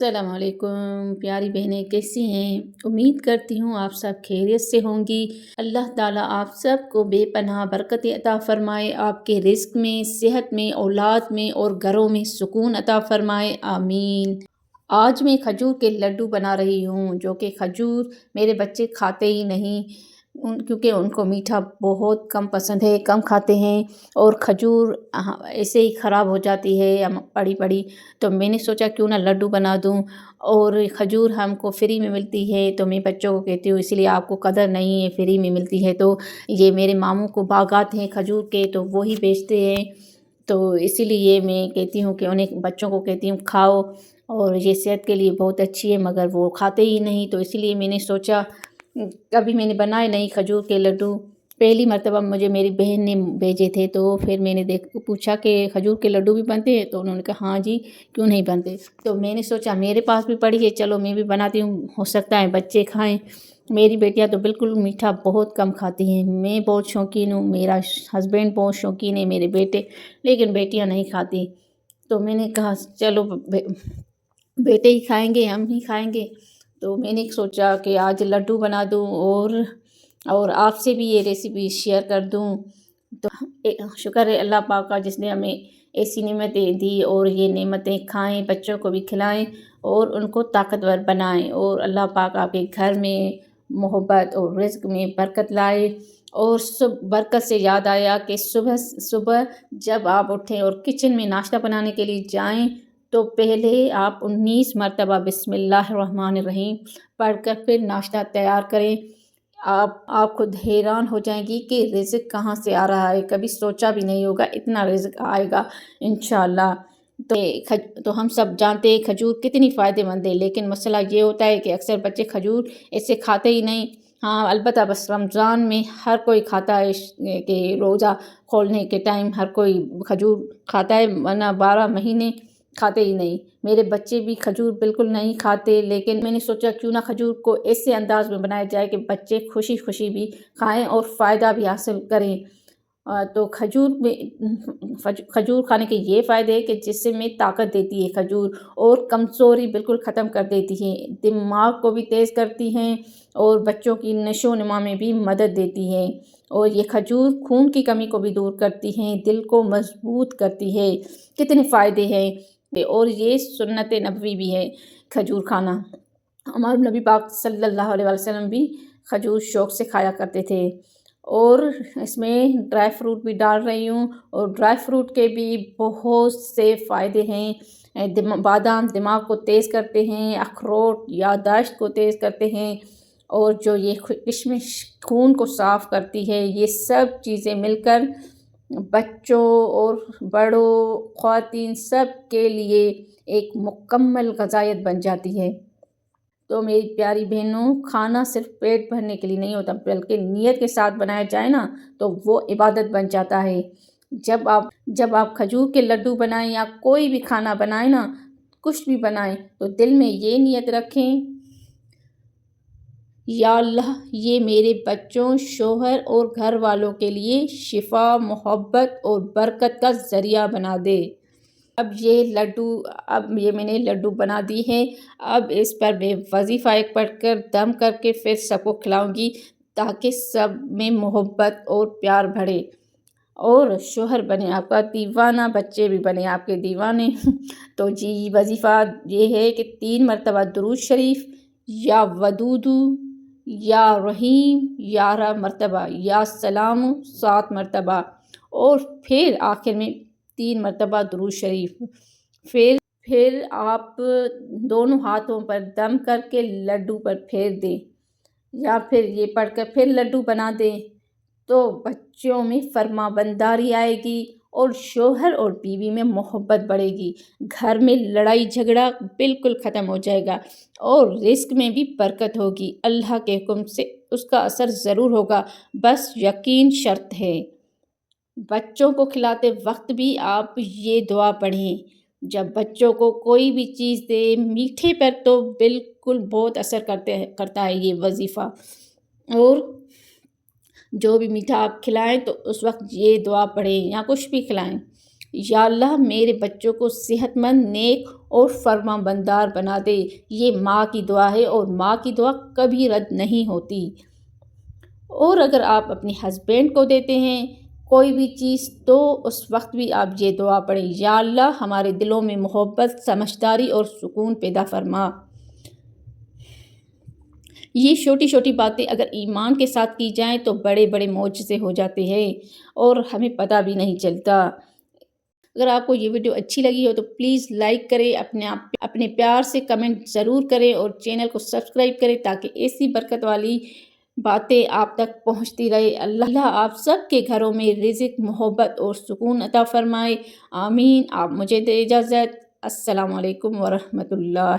السلام علیکم پیاری بہنیں، کیسی ہیں؟ امید کرتی ہوں آپ سب خیریت سے ہوں گی۔ اللہ تعالیٰ آپ سب کو بے پناہ برکت عطا فرمائے، آپ کے رزق میں، صحت میں، اولاد میں اور گھروں میں سکون عطا فرمائے، آمین۔ آج میں کھجور کے لڈو بنا رہی ہوں، جو کہ کھجور میرے بچے کھاتے ہی نہیں، کیونکہ ان کو میٹھا بہت کم پسند ہے، کم کھاتے ہیں، اور کھجور ایسے ہی خراب ہو جاتی ہے پڑی پڑی، تو میں نے سوچا کیوں نہ لڈو بنا دوں۔ اور کھجور ہم کو فری میں ملتی ہے، تو میں بچوں کو کہتی ہوں اس لیے آپ کو قدر نہیں ہے، فری میں ملتی ہے تو یہ میرے ماموں کو باغات ہیں کھجور کے، تو وہی بیچتے ہیں، تو اسی لیے میں کہتی ہوں کہ انہیں بچوں کو کہتی ہوں کھاؤ، اور یہ صحت کے لیے بہت اچھی ہے، مگر وہ کھاتے ہی نہیں، تو اسی لیے میں نے سوچا، کبھی میں نے بنائے نہیں کھجور کے لڈو، پہلی مرتبہ مجھے میری بہن نے بھیجے تھے، تو پھر میں نے پوچھا کہ کھجور کے لڈو بھی بنتے ہیں، تو انہوں نے کہا ہاں جی کیوں نہیں بنتے، تو میں نے سوچا میرے پاس بھی پڑی ہے، چلو میں بھی بناتی ہوں، ہو سکتا ہے بچے کھائیں۔ میری بیٹیاں تو بالکل میٹھا بہت کم کھاتی ہیں، میں بہت شوقین ہوں، میرا ہسبینڈ بہت شوقین ہے، میرے بیٹے، لیکن بیٹیاں نہیں کھاتی، تو میں نے کہا چلو بیٹے ہی کھائیں گے، ہم ہی کھائیں گے، تو میں نے سوچا کہ آج لڈو بنا دوں، اور آپ سے بھی یہ ریسیپی شیئر کر دوں۔ تو شکر ہے اللہ پاک کا جس نے ہمیں ایسی نعمتیں دی، اور یہ نعمتیں کھائیں، بچوں کو بھی کھلائیں اور ان کو طاقتور بنائیں، اور اللہ پاک آپ کے گھر میں محبت اور رزق میں برکت لائے۔ اور برکت سے یاد آیا کہ صبح جب آپ اٹھیں اور کچن میں ناشتہ بنانے کے لیے جائیں، تو پہلے آپ 19 مرتبہ بسم اللہ الرحمن الرحیم پڑھ کر پھر ناشتہ تیار کریں۔ آپ خود حیران ہو جائیں گی کہ رزق کہاں سے آ رہا ہے، کبھی سوچا بھی نہیں ہوگا اتنا رزق آئے گا انشاءاللہ۔ تو ہم سب جانتے ہیں کھجور کتنی فائدہ مند ہے، لیکن مسئلہ یہ ہوتا ہے کہ اکثر بچے کھجور ایسے کھاتے ہی نہیں۔ ہاں البتہ بس رمضان میں ہر کوئی کھاتا ہے کہ روزہ کھولنے کے ٹائم ہر کوئی کھجور کھاتا ہے، ورنہ 12 مہینے کھاتے ہی نہیں۔ میرے بچے بھی کھجور بالکل نہیں کھاتے، لیکن میں نے سوچا کیوں نہ کھجور کو ایسے انداز میں بنایا جائے کہ بچے خوشی خوشی بھی کھائیں اور فائدہ بھی حاصل کریں۔ تو کھجور کھانے کے یہ فائدے ہیں کہ جسم میں طاقت دیتی ہے کھجور، اور کمزوری بالکل ختم کر دیتی ہے، دماغ کو بھی تیز کرتی ہیں، اور بچوں کی نشو و نما میں بھی مدد دیتی ہے، اور یہ کھجور خون کی کمی کو بھی دور کرتی ہیں، دل کو مضبوط کرتی ہے، کتنے فائدے ہیں۔ اور یہ سنت نبوی بھی ہے کھجور کھانا، ہمارے نبی پاک صلی اللہ علیہ وسلم بھی کھجور شوق سے کھایا کرتے تھے۔ اور اس میں ڈرائی فروٹ بھی ڈال رہی ہوں، اور ڈرائی فروٹ کے بھی بہت سے فائدے ہیں۔ بادام دماغ کو تیز کرتے ہیں، اخروٹ یادداشت کو تیز کرتے ہیں، اور جو یہ کشمش خون کو صاف کرتی ہے، یہ سب چیزیں مل کر بچوں اور بڑوں خواتین سب کے لیے ایک مکمل غذائیت بن جاتی ہے۔ تو میری پیاری بہنوں، کھانا صرف پیٹ بھرنے کے لیے نہیں ہوتا، بلکہ نیت کے ساتھ بنایا جائے نا تو وہ عبادت بن جاتا ہے۔ جب آپ کھجور کے لڈو بنائیں یا کوئی بھی کھانا بنائیں نا، کچھ بھی بنائیں، تو دل میں یہ نیت رکھیں، یا اللہ یہ میرے بچوں، شوہر اور گھر والوں کے لیے شفا، محبت اور برکت کا ذریعہ بنا دے۔ اب یہ میں نے لڈو بنا دی ہے، اب اس پر میں وظیفہ ایک پڑھ کر دم کر کے پھر سب کو کھلاؤں گی، تاکہ سب میں محبت اور پیار بڑھے، اور شوہر بنے آپ کا دیوانہ، بچے بھی بنے آپ کے دیوانے۔ تو جی وظیفہ یہ ہے کہ 3 مرتبہ درود شریف، یا ودودو، یا رحیم 11 مرتبہ، یا سلام 7 مرتبہ، اور پھر آخر میں 3 مرتبہ درود شریف۔ پھر آپ دونوں ہاتھوں پر دم کر کے لڈو پر پھیر دیں، یا پھر یہ پڑھ کر پھر لڈو بنا دیں، تو بچوں میں فرما برداری آئے گی، اور شوہر اور بیوی میں محبت بڑھے گی، گھر میں لڑائی جھگڑا بالکل ختم ہو جائے گا، اور رزق میں بھی برکت ہوگی، اللہ کے حکم سے اس کا اثر ضرور ہوگا، بس یقین شرط ہے۔ بچوں کو کھلاتے وقت بھی آپ یہ دعا پڑھیں، جب بچوں کو کوئی بھی چیز دے میٹھے پر، تو بالکل بہت اثر کرتا ہے یہ وظیفہ، اور جو بھی میٹھا آپ کھلائیں تو اس وقت یہ دعا پڑھیں، یا کچھ بھی کھلائیں، یا اللہ میرے بچوں کو صحت مند، نیک اور فرما بردار بنا دے۔ یہ ماں کی دعا ہے اور ماں کی دعا کبھی رد نہیں ہوتی۔ اور اگر آپ اپنے ہسبینڈ کو دیتے ہیں کوئی بھی چیز تو اس وقت بھی آپ یہ دعا پڑھیں، یا اللہ ہمارے دلوں میں محبت، سمجھداری اور سکون پیدا فرما۔ یہ چھوٹی چھوٹی باتیں اگر ایمان کے ساتھ کی جائیں تو بڑے بڑے معجزے ہو جاتے ہیں اور ہمیں پتہ بھی نہیں چلتا۔ اگر آپ کو یہ ویڈیو اچھی لگی ہو تو پلیز لائک کریں، اپنے پیار سے کمنٹ ضرور کریں اور چینل کو سبسکرائب کریں تاکہ ایسی برکت والی باتیں آپ تک پہنچتی رہے۔ اللہ آپ سب کے گھروں میں رزق، محبت اور سکون عطا فرمائے، آمین۔ آپ مجھے دے اجازت۔ السلام علیکم ورحمۃ اللہ۔